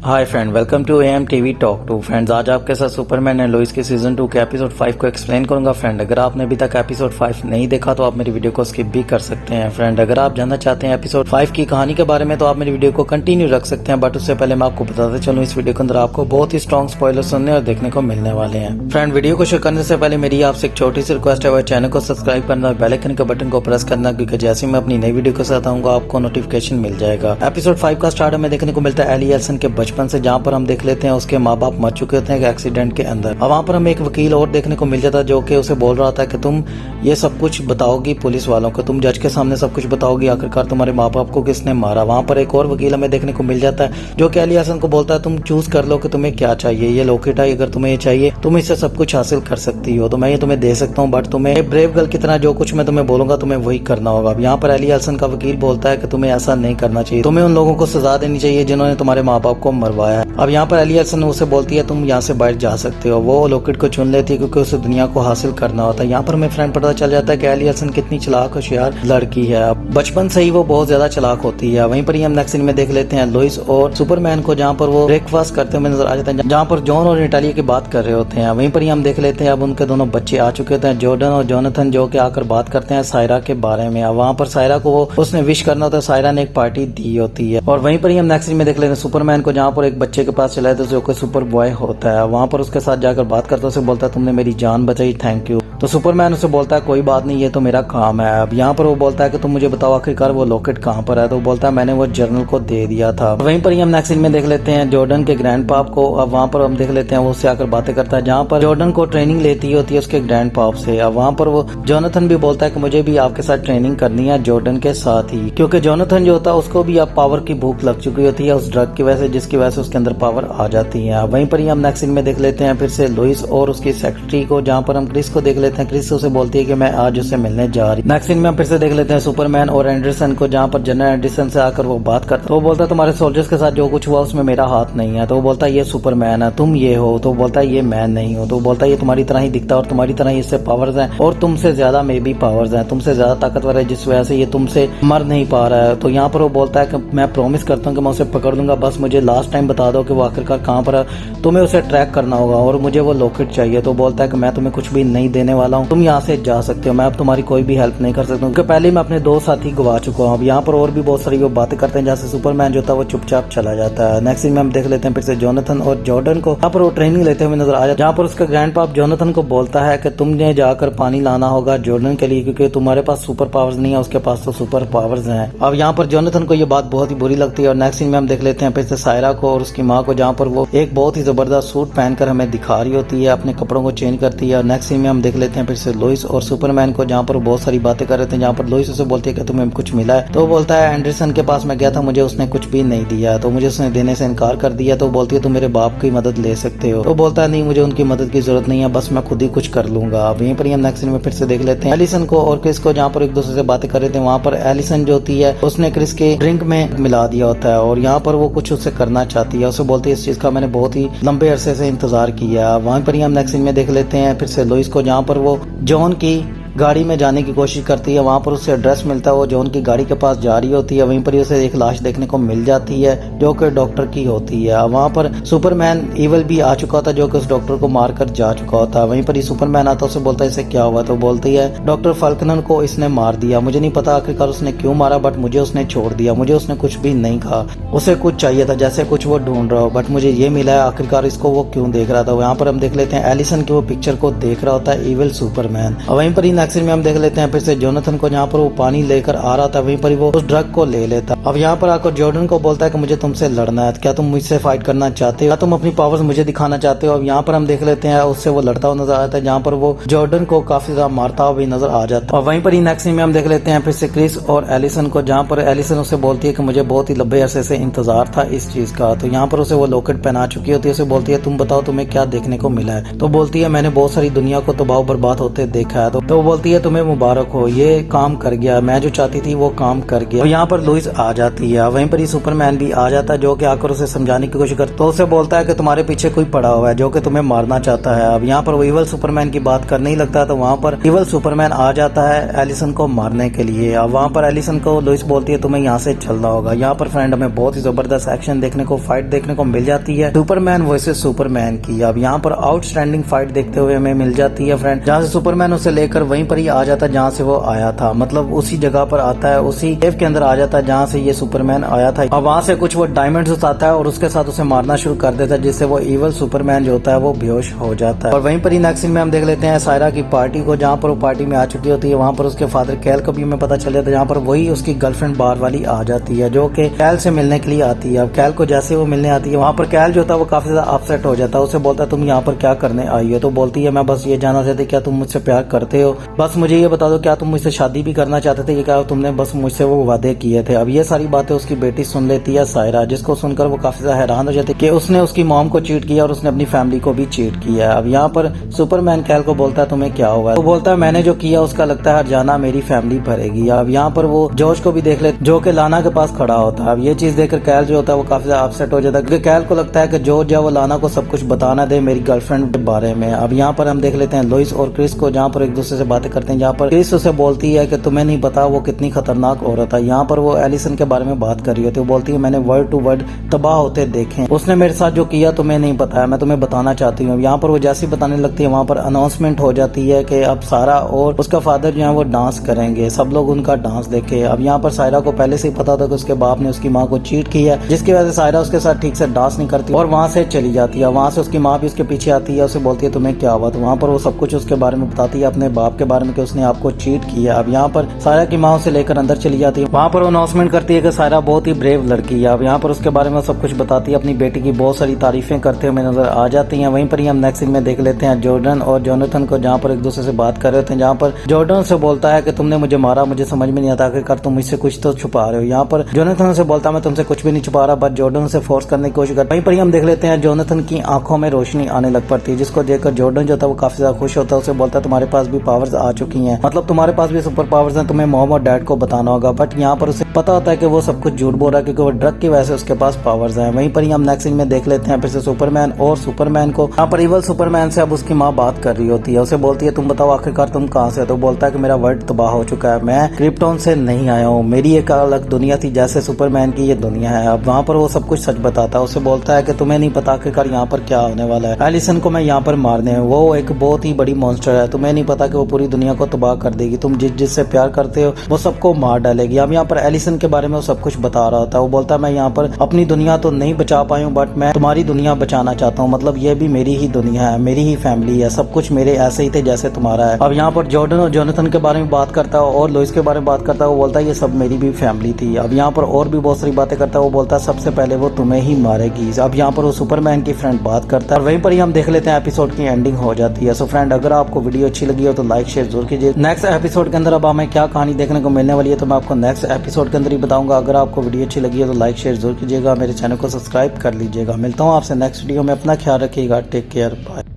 Hi friend, welcome to AM TV talk two. Friends, आज आपके साथ सुपरमैन एंड लोइस के सीजन 2 के एपिसोड 5 को एक्सप्लेन करूंगा। फ्रेंड, अगर आपने अभी तक एपिसोड 5 नहीं देखा तो आप मेरी वीडियो को स्किप भी कर सकते हैं। फ्रेंड, अगर आप जानना चाहते हैं एपिसोड 5 की कहानी के बारे में तो आप मेरी वीडियो को कंटिन्यू रख सकते हैं, बट उससे पहले मैं आपको बताते चलूं इस वीडियो के अंदर आपको बहुत ही स्ट्रॉन्ग स्पॉइलर सुनने और देखने को मिलने वाले हैं। फ्रेंड, वीडियो को शुरू करने से पहले मेरी आपसे एक छोटी सी रिक्वेस्ट है, वह चैनल को सब्सक्राइब करना और बेल आइकन के बटन को प्रेस करना, क्योंकि जैसे मैं अपनी नई वीडियो के साथ आऊंगा आपको नोटिफिकेशन मिल जाएगा। एपिसोड 5 का स्टार्ट हमें देखने को मिलता है एली एल्सन के बचपन से, जहाँ पर हम देख लेते हैं उसके माँ बाप मर चुके होते हैं एक एक्सीडेंट के अंदर। अब वहाँ पर हमें एक वकील और देखने को मिल जाता है जो कि उसे बोल रहा था कि तुम ये सब कुछ बताओगी पुलिस वालों को, तुम जज के सामने सब कुछ बताओगी, आखिरकार तुम्हारे माँ बाप को किसने मारा। वहाँ पर एक और वकील हमें देखने को मिल जाता है जो कि एली एल्सन को बोलता है तुम चूज कर लो कि तुम्हें क्या चाहिए, ये लॉकेट है, अगर तुम्हें ये चाहिए तुम इससे सब कुछ हासिल कर सकती हो, तो मैं ये तुम्हें दे सकता हूँ, बट तुम्हें ब्रेव गर्ल की तरह जो कुछ मैं तुम्हें बोलूंगा तुम्हें वही करना होगा। अब यहाँ पर एली एल्सन का वकील बोलता है कि तुम्हें ऐसा नहीं करना चाहिए, तुम्हें उन लोगों को सजा देनी चाहिए जिन्होंने तुम्हारे माँ बाप को मरवाया है। अब यहाँ पर एली एल्सन उसे बोलती है तुम यहाँ से बाहर जा सकते हो। वो लॉकेट को चुन लेती है क्योंकि उसे दुनिया को हासिल करना होता है। यहाँ पर हमें फ्रेंड पता चल जाता है कि एली एल्सन कितनी चालाक होशियार लड़की है, बचपन से ही वो बहुत ज्यादा चालाक होती है। वहीं पर ही हम नेक्स्ट सीन में देख लेते हैं लोइस और सुपरमैन को, जहाँ पर वो ब्रेकफास्ट करते हुए नजर आ जाते हैं, जहाँ पर जॉन और नटालिया की बात कर रहे होते हैं। वहीं पर ही हम देख लेते हैं अब उनके दोनों बच्चे आ चुके होते हैं, जॉर्डन और जोनाथन, जो कि आकर बात करते हैं सायरा के बारे में। वहाँ पर सायरा को उसने विश करना होता है, सायरा ने एक पार्टी दी होती है। और वहीं पर ही हम नेक्स्ट सीन में देख लेते हैं सुपरमैन को, जहाँ पर एक बच्चे के पास चला जाता है जो कि सुपर बॉय होता है। वहाँ पर उसके साथ जाकर बात करता है, उसे बोलता है तुमने मेरी जान बचाई, थैंक यू। तो सुपरमैन उसे बोलता है कोई बात नहीं, ये तो मेरा काम है। अब यहाँ पर वो बोलता है कि तुम मुझे बताओ आखिरकार वो लॉकेट कहाँ पर है। तो वो बोलता है मैंने वो जर्नल को दे दिया था। वहीं पर ही हम नेक्स्ट सीन में देख लेते हैं जॉर्डन के ग्रैंडपाप को। अब वहाँ पर हम देख लेते हैं वो उससे आकर बातें करता है, जहाँ पर जॉर्डन को ट्रेनिंग लेती होती है उसके ग्रैंडपाप से। अब वहाँ पर वो जोनाथन भी बोलता है कि मुझे भी आपके साथ ट्रेनिंग करनी है जॉर्डन के साथ ही, क्योंकि जोनाथन जो होता है उसको भी अब पावर की भूख लग चुकी होती है उस ड्रग की वजह से, जिसकी वजह से उसके अंदर पावर आ जाती है। वहीं पर ही हम नेक्स्ट सीन में देख लेते हैं फिर से लोइस और उसकी सेक्रेटरी को, जहाँ पर हम क्रिस को देख लेते हैं। क्रिस उसे बोलती है कि मैं आज उससे मिलने जा रही। नेक्स्ट सीन में हम फिर से देख लेते हैं सुपरमैन और एंडरसन को, जहाँ पर जनरल एंडरसन से आकर वो बात करता है। तो वो बोलता है तुम्हारे सोल्जर्स के साथ जो कुछ हुआ उसमें मेरा हाथ नहीं है। तो वो बोलता है ये सुपरमैन है, तुम ये हो। तो वो बोलता है ये मैं नहीं हूँ। तो वो बोलता है ये तुम्हारी तरह ही दिखता है और तुम्हारी तरह ही इससे पावर्स हैं और तुमसे ज्यादा मे भी पावर्स हैं, तुमसे ज्यादा ताकतवर है, जिस वजह से ये तुमसे मर नहीं पा रहा है। तो यहाँ पर वो बोलता है कि मैं प्रॉमिस करता हूँ कि मैं उसे पकड़ लूंगा, बस मुझे लास्ट टाइम बता दो कि वो आखिरकार कहाँ पर है, तुम्हें उसे ट्रैक करना होगा और मुझे वो लॉकेट चाहिए। तो बोलता है कि मैं तुम्हें कुछ भी नहीं देने वाला हूँ, तुम यहाँ से जा सकते हो, मैं अब तुम्हारी कोई भी हेल्प नहीं कर सकता हूँ क्योंकि पहले मैं अपने 2 साथी गवा चुका हूँ। अब यहाँ पर और भी बहुत सारी वो बातें करते हैं, जैसे सुपरमैन जो था वो चुपचाप चला जाता है। नेक्स्ट सीन में हम देख लेते हैं फिर से जोनाथन और जॉर्डन को, यहाँ पर वो ट्रेनिंग लेते हुए नजर आ जाता है, जहाँ पर उसका ग्रैंडपाप जोनाथन को बोलता है कि तुमने जाकर पानी लाना होगा जॉर्डन के लिए, क्योंकि तुम्हारे पास सुपर पावर्स नहीं है, उसके पास तो सुपर पावर्स हैं। अब यहाँ पर जोनाथन को ये बात बहुत ही बुरी लगती है। और नेक्स्ट सीन में हम देख लेते हैं फिर से सायरा को और उसकी माँ को, जहाँ पर वो एक बहुत ही जबरदस्त सूट पहनकर हमें दिखा रही होती है, अपने कपड़ों को चेंज करती है। और नेक्स्ट सीन में हम देख लेते हैं फिर से लोइस और सुपरमैन को, जहाँ पर बहुत सारी बातें कर रहे थे, जहाँ पर लोइस उसे बोलती है कि तुम्हें कुछ मिला है। तो वो बोलता है एंडरसन के पास मैं गया था, मुझे उसने कुछ भी नहीं दिया, तो मुझे उसने देने से इनकार कर दिया। तो बोलती है तुम मेरे बाप की मदद ले सकते हो। तो बोलता है नहीं, मुझे उनकी मदद की जरूरत नहीं है, बस मैं खुद ही कुछ कर लूंगा। अब यहीं पर हम नेक्स्ट सीन में फिर से देख लेते हैं एलिसन को और क्रिस को, जहाँ पर एक दूसरे से बातें कर रहे थे। वहाँ पर एलिसन जो होती है उसने क्रिस के ड्रिंक में मिला दिया होता है और यहाँ पर वो कुछ उससे करना चाहती है। उसे बोलती है इस चीज का मैंने बहुत ही लंबे अरसे से इंतजार किया। वहीं पर ही हम नेक्स्ट सीन में देख लेते हैं फिर से लोइस को, जहाँ पर वो जॉन की गाड़ी में जाने की कोशिश करती है। वहाँ पर उसे एड्रेस मिलता है, वो जॉन की गाड़ी के पास जा रही होती है। वहीं पर ही उसे एक लाश देखने को मिल जाती है जो कि डॉक्टर की होती है। वहाँ पर सुपरमैन इवल भी आ चुका था जो कि उस डॉक्टर को मारकर जा चुका होता है। वहीं पर ही सुपरमैन आता है, उसे बोलता है इसे क्या हुआ। तो बोलती है डॉक्टर फाल्कनर को इसने मार दिया, मुझे नहीं पता आखिरकार उसने क्यों मारा, बट मुझे उसने छोड़ दिया, मुझे उसने कुछ भी नहीं कहा, उसे कुछ चाहिए था, जैसे कुछ वो ढूंढ रहा हो, बट मुझे ये मिला है, आखिरकार इसको वो क्यों देख रहा था। यहाँ पर हम देख लेते हैं एलिसन की वो पिक्चर को देख रहा होता है इविल सुपरमैन। वहीं पर ही नेक्स्ट में हम देख लेते हैं फिर से जोनाथन को, जहाँ पर वो पानी लेकर आ रहा था, वहीं पर ही वो उस ड्रग को ले लेता। अब यहाँ पर आकर जॉर्डन को बोलता है कि मुझे तुमसे लड़ना है, क्या तुम मुझसे फाइट करना चाहते हो, क्या तुम अपनी पावर्स मुझे दिखाना चाहते हो। अब यहाँ पर हम देख लेते हैं उससे वो लड़ता हुआ नजर आता है, जहाँ पर वो जॉर्डन को काफी ज्यादा मारता हुआ भी नजर आ जाता है। और वहीं पर ही नेक्स्ट में हम देख लेते हैं फिर से क्रिस और एलिसन को, जहाँ पर एलिसन उसे बोलती है कि मुझे बहुत ही लंबे अरसे से इंतजार था इस चीज का। तो यहाँ पर उसे वो लॉकेट पहना चुकी होती है, उसे बोलती है तुम बताओ तुम्हें क्या देखने को मिला है। तो बोलती है मैंने बहुत सारी दुनिया को तबाह बर्बाद होते देखा है। तो वो बोलती है तुम्हें मुबारक हो, ये काम कर गया, मैं जो चाहती थी वो काम कर गया। और यहाँ पर लुइस आ जाती है, वहीं पर ही सुपरमैन भी आ जाता है जो कि आकर उसे समझाने की कोशिश करता है। तो उसे बोलता है कि तुम्हारे पीछे कोई पड़ा हुआ है जो कि तुम्हें मारना चाहता है। अब यहाँ पर वो इवल सुपरमैन की बात करने ही लगता है तो वहाँ पर इवल सुपरमैन आ जाता है एलिसन को मारने के लिए। अब वहाँ पर एलिसन को लुइस बोलती है तुम्हें यहाँ से चलना होगा। यहाँ पर फ्रेंड हमें बहुत ही जबरदस्त एक्शन देखने को, फाइट देखने को मिल जाती है सुपरमैन वर्सेस सुपरमैन की। अब यहाँ पर आउटस्टैंडिंग फाइट देखते हुए हमें मिल जाती है फ्रेंड, जहाँ से सुपरमैन उसे लेकर वहीं पर ही आ जाता है जहाँ से वो आया था, मतलब उसी जगह पर आता है, उसी केव के अंदर आ जाता है जहाँ से ये सुपरमैन आया था। अब वहाँ से कुछ वो डायमंड्स उठाता है और उसके साथ उसे मारना शुरू कर देता है, जिससे वो इवल सुपरमैन जो होता है वो बेहोश हो जाता है। और वहीं पर ही नेक्स्ट सीन में हम देख लेते हैं सायरा की पार्टी को, जहाँ पर वो पार्टी में आ चुकी होती है। वहाँ पर उसके फादर कैल को भी हमें पता चल जाता है, जहाँ पर वही उसकी गर्लफ्रेंड बार वाली आ जाती है जो कि कैल से मिलने के लिए आती है। अब कैल को जैसे वो मिलने आती है वहाँ पर कैल जो होता है वो काफी ज्यादा अपसेट हो जाता है। उसे बोलता है तुम यहाँ पर क्या करने आई हो? तो बोलती है मैं बस ये जानना चाहती क्या तुम मुझसे प्यार करते हो, बस मुझे ये बता दो क्या तुम मुझसे शादी भी करना चाहते थे, ये क्या तुमने बस मुझसे वो वादे किए थे। अब ये सारी बातें उसकी बेटी सुन लेती है सायरा, जिसको सुनकर वो काफी ज्यादा हैरान हो जाती है कि उसने उसकी मॉम को चीट किया और उसने अपनी फैमिली को भी चीट किया। अब यहाँ पर सुपरमैन कैल को बोलता है तुम्हें क्या हुआ है? वो बोलता है मैंने जो किया उसका लगता है हरजाना मेरी फैमिली भरेगी। अब यहाँ पर वो जॉर्ज को भी देख ले जो कि लाना के पास खड़ा होता है। अब ये चीज देखकर कैल जो होता है वो काफी ज्यादा अपसेट हो जाता है, क्योंकि कैल को लगता है कि जॉर्ज है वो लाना को सब कुछ बताना दे मेरी गर्लफ्रेंड के बारे में। अब यहाँ पर हम देख लेते हैं लुइस और क्रिस को, जहाँ पर एक दूसरे से बातें करते हैं, जहाँ पर क्रिस उसे बोलती है कि तुम्हें नहीं पता वो कितनी खतरनाक औरत है। यहाँ पर वो एलिसन के बारे में बात कर रही होती है, वो बोलती है मैंने वर्ड टू वर्ड तबाह होते देखे, उसने मेरे साथ जो किया तुम्हें नहीं पता है, मैं तुम्हें बताना चाहती हूँ। यहाँ पर वो जैसी बताने लगती है वहाँ पर अनाउंसमेंट हो जाती है कि अब सारा और उसका फादर जो है वो डांस करेंगे, सब लोग उनका डांस देखे। अब यहाँ पर सायरा को पहले से ही पता था कि उसके बाप ने उसकी माँ को चीट किया, जिसकी वजह से सायरा उसके साथ ठीक से डांस नहीं करती और वहाँ से चली जाती है। वहाँ से उसकी माँ भी उसके पीछे आती है, उसे बोलती है तुम्हें क्या हुआ? तो वहाँ पर वो सब कुछ उसके बारे में बताती है, अपने बाप के बारे में कि उसने आपको चीट किया। अब यहाँ पर सायरा की माँ उसे लेकर अंदर चली जाती है। वहाँ पर वो अनाउंसमेंट करती है कि सायरा बहुत ही ब्रेव लड़की है। अब यहाँ पर उसके बारे में सब कुछ बताती है, अपनी बेटी की बहुत सारी तारीफें करते हुए नजर आ जाती हैं। वहीं पर ही हम नेक्स्ट सीन में देख लेते हैं जॉर्डन और जोनाथन को, जहाँ पर एक दूसरे से बात कर रहे होते हैं, जहाँ पर जॉर्डन से बोलता है कि तुमने मुझे मारा, मुझे समझ में नहीं आता आखिरकार तुम मुझसे कुछ तो छुपा रहे हो। यहाँ पर जोनाथन से बोलता है मैं तुमसे कुछ भी नहीं छुपा रहा, बट जॉर्डन से फोर्स करने की कोशिश करता है। वहीं पर ही हम देख लेते हैं जोनाथन की आंखों में रोशनी आने लग पड़ती है, जिसको देखकर जॉर्डन जो था वो काफी ज्यादा खुश होता है। उसे बोलता है तुम्हारे पास भी पावर्स आ चुकी हैं, मतलब तुम्हारे पास भी सुपर पावर्स हैं, तुम्हें मॉम और डैड को बताना होगा। बट यहाँ पर उसे पता होता है कि वो सब कुछ झूठ बोल रहा है, क्योंकि वो ड्रग की वजह से उसके पास पावर्स हैं। वहीं पर ही हम नेक्स्ट सीन में देख लेते हैं फिर से सुपरमैन और सुपरमैन को, यहाँ पर इवल सुपरमैन से अब उसकी माँ बात कर रही होती है। उसे बोलती है तुम बताओ आखिरकार तुम कहाँ से? तो बोलता है कि मेरा वर्ल्ड तबाह हो चुका है, मैं क्रिप्टोन से नहीं आया हूँ, मेरी एक अलग दुनिया थी जैसे सुपरमैन की ये दुनिया है। अब वहाँ पर वो सब कुछ सच बताता है। उसे बोलता है कि तुम्हें नहीं पता आखिरकार यहाँ पर क्या होने वाला है, एलिसन को मैं यहाँ पर मारने हूँ, वो एक बहुत ही बड़ी मॉन्स्टर है, तुम्हें नहीं पता कि वो पूरी दुनिया को तबाह कर देगी, तुम जिससे प्यार करते हो वो सबको मार डालेगी। अब यहाँ पर एलिसन के बारे में वो सब कुछ बता रहा था। वो बोलता है मैं यहाँ पर अपनी दुनिया तो नहीं बचा पाई हूँ, बट मैं तुम्हारी दुनिया बचाना चाहता हूँ, मतलब ये भी मेरी ही दुनिया है, मेरी ही फैमिली है, सब कुछ मेरे ऐसे ही थे जैसे तुम्हारा है। अब यहाँ पर जॉर्डन और जोनाथन के बारे में बात करता है और लुइस के बारे में बात करता है। वो बोलता है ये सब मेरी भी फैमिली थी। अब यहाँ पर और भी बहुत सारी बातें करता है। वो बोलता है सबसे पहले वो तुम्हें ही मारेगी। अब यहाँ पर वो सुपरमैन की फ्रेंड बात करता है और वहीं पर ही हम देख लेते हैं एपिसोड की एंडिंग हो जाती है। सो फ्रेंड अगर आपको वीडियो अच्छी लगी हो तो लाइक शेयर जरूर कीजिए। नेक्स्ट एपिसोड के अंदर अब हमें क्या कहानी देखने को मिलने वाली है तो मैं आपको नेक्स्ट एपिसोड के अंदर ही बताऊंगा। अगर आपको वीडियो अच्छी लगी है तो लाइक शेयर जरूर कीजिएगा, मेरे चैनल को सब्सक्राइब कर लीजिएगा। मिलता हूँ आपसे नेक्स्ट वीडियो में, अपना ख्याल रखिएगा, टेक केयर, बाय।